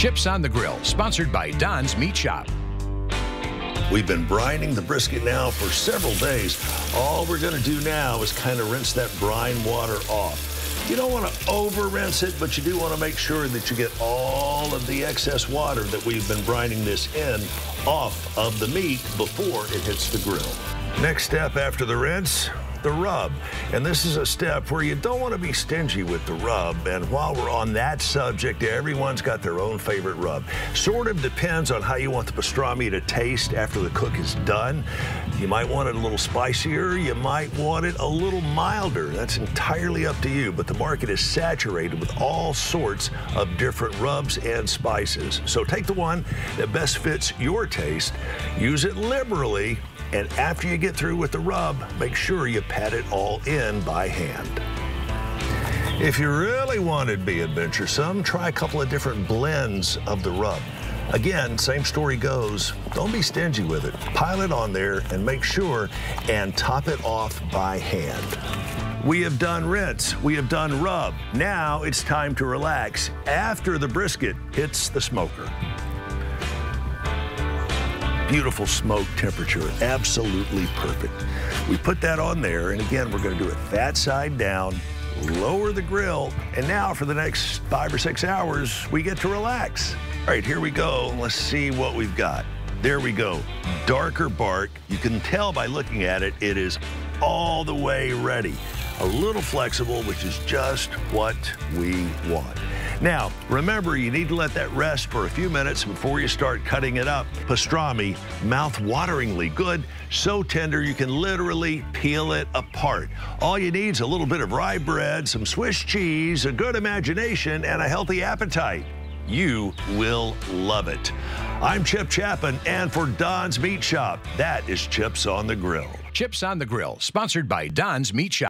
Chips on the Grill, sponsored by Don's Meat Shop. We've been brining the brisket now for several days. All we're going to do now is kind of rinse that brine water off. You don't want to over-rinse it, but you do want to make sure that you get all of the excess water that we've been brining this in off of the meat before it hits the grill. Next step after the rinse, the rub. And this is a step where you don't want to be stingy with the rub. And while we're on that subject, everyone's got their own favorite rub. Sort of depends on how you want the pastrami to taste after the cook is done. You might want it a little spicier. You might want it a little milder. That's entirely up to you. But the market is saturated with all sorts of different rubs and spices. So take the one that best fits your taste. Use it liberally. And after you get through with the rub, make sure you pat it all in by hand. If you really wanted to be adventuresome, try a couple of different blends of the rub. Again, same story goes, don't be stingy with it. Pile it on there and make sure and top it off by hand. We have done rinse, we have done rub. Now it's time to relax after the brisket hits the smoker. Beautiful smoke temperature, absolutely perfect. We put that on there, and again, we're going to do it that side down, lower the grill, and now for the next 5 or 6 hours, we get to relax. All right, here we go. Let's see what we've got. There we go. Darker bark. You can tell by looking at it, it is all the way ready. A little flexible, which is just what we want. Now, remember, you need to let that rest for a few minutes before you start cutting it up. Pastrami, mouth-wateringly good, so tender you can literally peel it apart. All you need is a little bit of rye bread, some Swiss cheese, a good imagination, and a healthy appetite. You will love it. I'm Chip Chapin, and for Don's Meat Shop, that is Chips on the Grill. Chips on the Grill, sponsored by Don's Meat Shop.